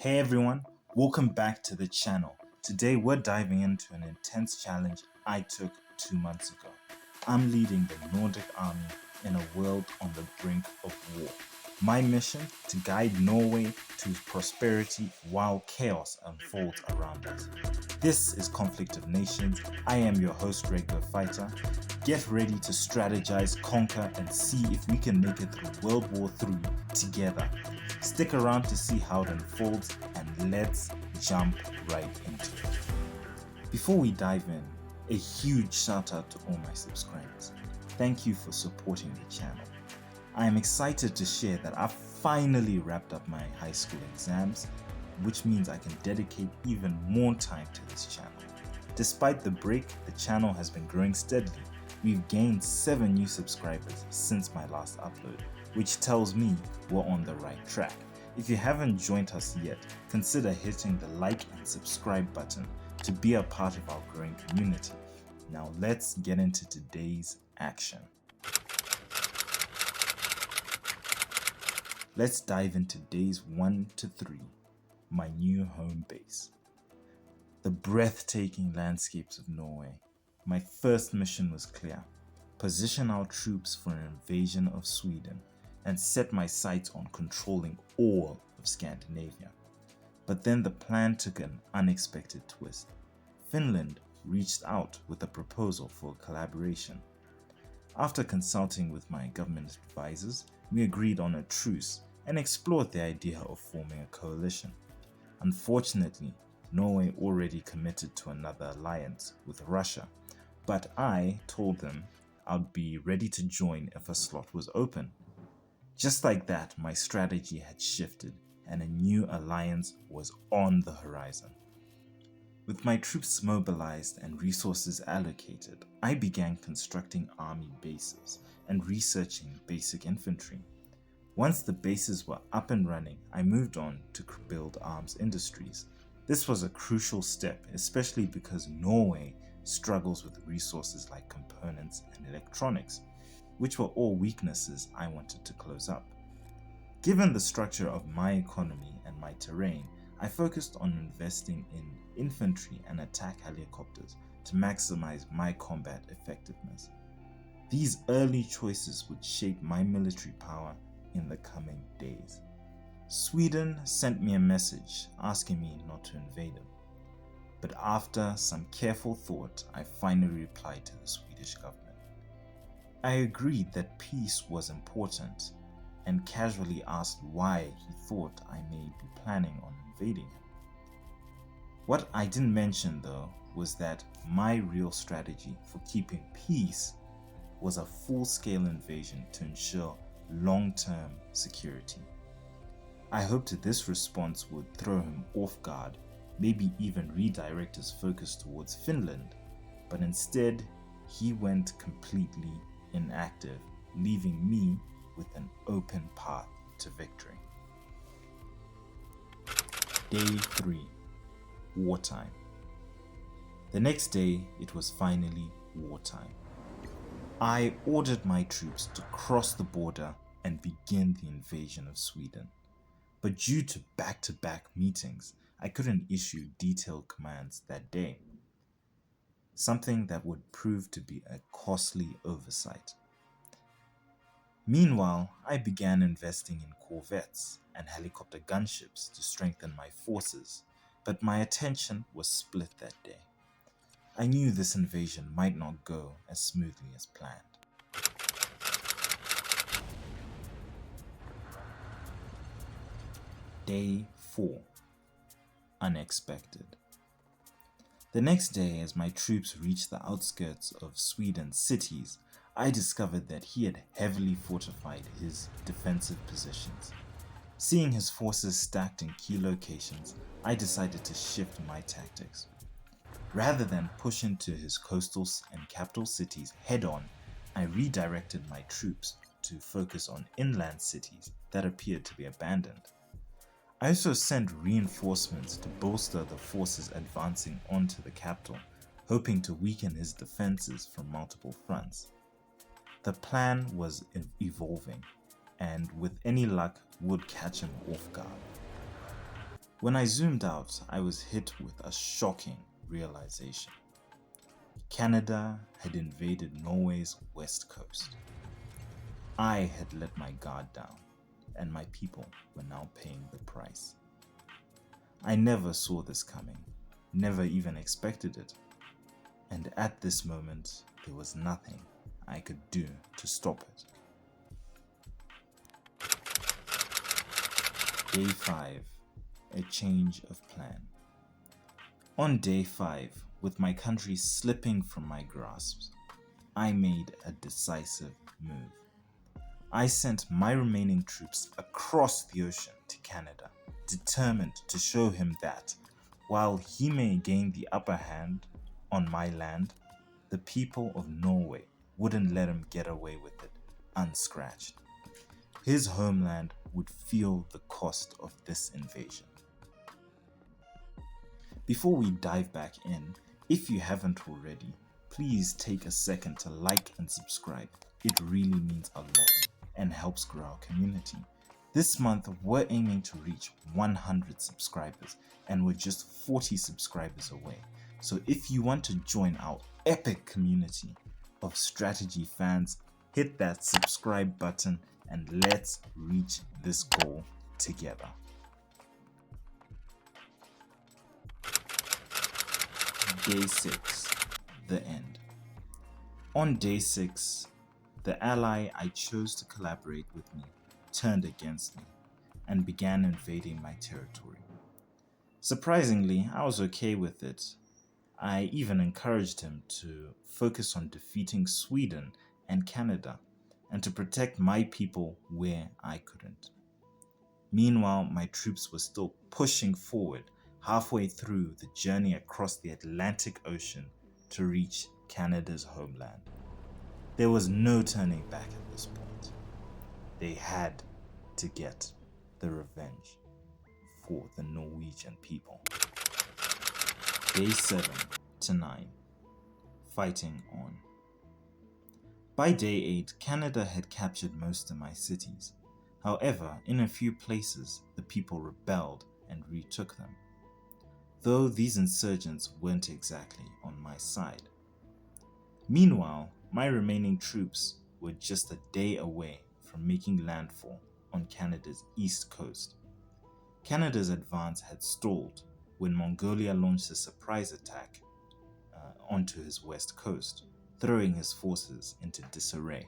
Hey everyone, welcome back to the channel. Today we're diving into an intense challenge I took 2 months ago. I'm leading the Nordic army in a world on the brink of war. My mission, to guide Norway to prosperity while chaos unfolds around us. This is Conflict of Nations. I am your host, Regular Fighter. Get ready to strategize, conquer, and see if we can make it through World War III together. Stick around to see how it unfolds, and let's jump right into it. Before we dive in, a huge shout out to all my subscribers. Thank you for supporting the channel. I am excited to share that I've finally wrapped up my high school exams, which means I can dedicate even more time to this channel. Despite the break, the channel has been growing steadily. We've gained 7 new subscribers since my last upload, which tells me we're on the right track. If you haven't joined us yet, consider hitting the like and subscribe button to be a part of our growing community. Now let's get into today's action. Let's dive into days 1 to 3, my new home base. The breathtaking landscapes of Norway. My first mission was clear: position our troops for an invasion of Sweden and set my sights on controlling all of Scandinavia. But then the plan took an unexpected twist. Finland reached out with a proposal for collaboration. After consulting with my government advisors, we agreed on a truce and explored the idea of forming a coalition. Unfortunately, Norway already committed to another alliance with Russia, but I told them I'd be ready to join if a slot was open. Just like that, my strategy had shifted and a new alliance was on the horizon. With my troops mobilized and resources allocated, I began constructing army bases and researching basic infantry. Once the bases were up and running, I moved on to build arms industries. This was a crucial step, especially because Norway struggles with resources like components and electronics, which were all weaknesses I wanted to close up. Given the structure of my economy and my terrain, I focused on investing in infantry and attack helicopters to maximize my combat effectiveness. These early choices would shape my military power in the coming days. Sweden sent me a message asking me not to invade them. But after some careful thought, I finally replied to the Swedish government. I agreed that peace was important and casually asked why he thought I may be planning on invading him. What I didn't mention though was that my real strategy for keeping peace was a full-scale invasion to ensure long-term security. I hoped this response would throw him off guard, maybe even redirect his focus towards Finland, but instead he went completely inactive, leaving me with an open path to victory. Day 3. Wartime. The next day, it was finally wartime. I ordered my troops to cross the border and begin the invasion of Sweden. But due to back-to-back meetings, I couldn't issue detailed commands that day, something that would prove to be a costly oversight. Meanwhile, I began investing in corvettes and helicopter gunships to strengthen my forces, but my attention was split that day. I knew this invasion might not go as smoothly as planned. Day 4. Unexpected. The next day, as my troops reached the outskirts of Sweden's cities, I discovered that he had heavily fortified his defensive positions. Seeing his forces stacked in key locations, I decided to shift my tactics. Rather than push into his coastal and capital cities head-on, I redirected my troops to focus on inland cities that appeared to be abandoned. I also sent reinforcements to bolster the forces advancing onto the capital, hoping to weaken his defenses from multiple fronts. The plan was evolving, and with any luck would catch him off guard. When I zoomed out, I was hit with a shocking realization. Canada had invaded Norway's west coast. I had let my guard down, and my people were now paying the price. I never saw this coming, never even expected it, and at this moment there was nothing I could do to stop it. Day 5. A change of plan. On day 5, with my country slipping from my grasp, I made a decisive move. I sent my remaining troops across the ocean to Canada, determined to show him that, while he may gain the upper hand on my land, the people of Norway wouldn't let him get away with it unscratched. His homeland would feel the cost of this invasion. Before we dive back in, if you haven't already, please take a second to like and subscribe. It really means a lot and helps grow our community. This month, we're aiming to reach 100 subscribers and we're just 40 subscribers away. So if you want to join our epic community of strategy fans, hit that subscribe button and let's reach this goal together. Day 6, the end. On day 6, the ally I chose to collaborate with me turned against me and began invading my territory. Surprisingly, I was okay with it. I even encouraged him to focus on defeating Sweden and Canada and to protect my people where I couldn't. Meanwhile, my troops were still pushing forward halfway through the journey across the Atlantic Ocean to reach Canada's homeland. There was no turning back at this point. They had to get the revenge for the Norwegian people. Day 7 to 9. Fighting on. By day 8, Canada had captured most of my cities. However, in a few places, the people rebelled and retook them, though these insurgents weren't exactly on my side. Meanwhile, my remaining troops were just a day away from making landfall on Canada's east coast. Canada's advance had stalled when Mongolia launched a surprise attack onto his west coast, throwing his forces into disarray.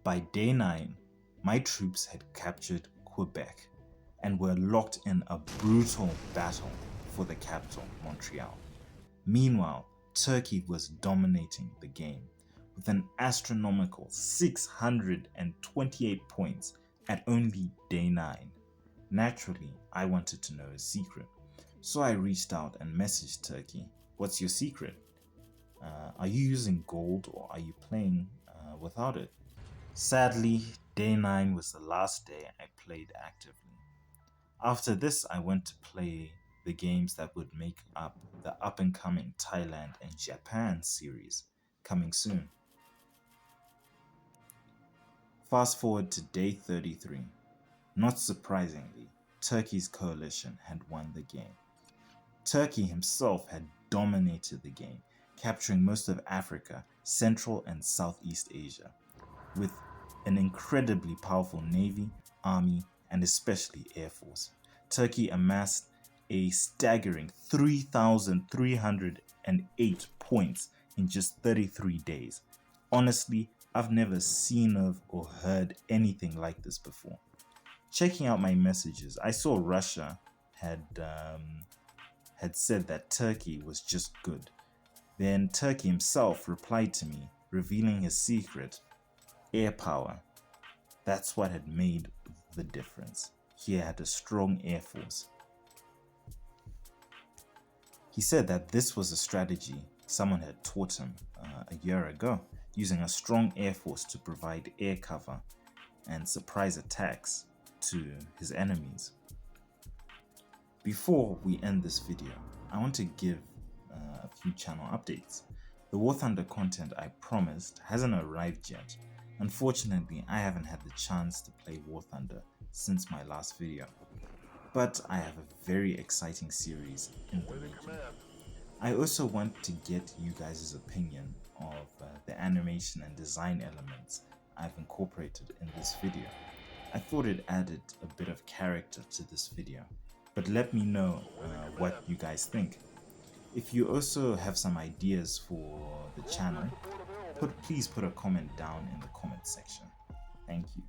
By day 9, my troops had captured Quebec and were locked in a brutal battle for the capital, Montreal. Meanwhile, Turkey was dominating the game with an astronomical 628 points at only day 9. Naturally, I wanted to know his secret, so I reached out and messaged Turkey, "What's your secret? Are you using gold or are you playing without it?" Sadly, day 9 was the last day I played actively. After this, I went to play the games that would make up the up-and-coming Thailand and Japan series coming soon. Fast forward to day 33. Not surprisingly, Turkey's coalition had won the game. Turkey himself had dominated the game, capturing most of Africa, Central and Southeast Asia, with an incredibly powerful navy, army, and especially air force. Turkey amassed a staggering 3,308 points in just 33 days. Honestly, I've never seen of or heard anything like this before. Checking out my messages, I saw Russia had said that Turkey was just good. Then Turkey himself replied to me, revealing his secret: air power. That's what had made the difference. He had a strong air force. He said that this was a strategy someone had taught him a year ago, using a strong air force to provide air cover and surprise attacks to his enemies. Before we end this video, I want to give a few channel updates. The War Thunder content I promised hasn't arrived yet. Unfortunately, I haven't had the chance to play War Thunder since my last video. but I have a very exciting series in the making. I also want to get you guys' opinion of the animation and design elements I've incorporated in this video. I thought it added a bit of character to this video, but let me know what you guys think. If you also have some ideas for the channel, please put a comment down in the comment section. Thank you.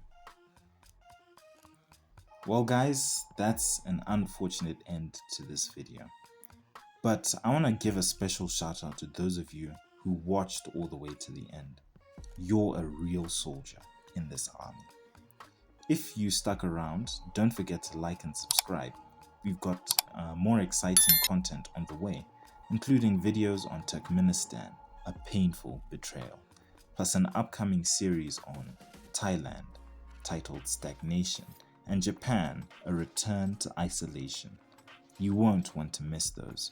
Well guys, that's an unfortunate end to this video. But I want to give a special shout out to those of you who watched all the way to the end. You're a real soldier in this army. If you stuck around, don't forget to like and subscribe. We've got more exciting content on the way, including videos on Turkmenistan, a painful betrayal, plus an upcoming series on Thailand titled Stagnation, and Japan, a return to isolation. You won't want to miss those.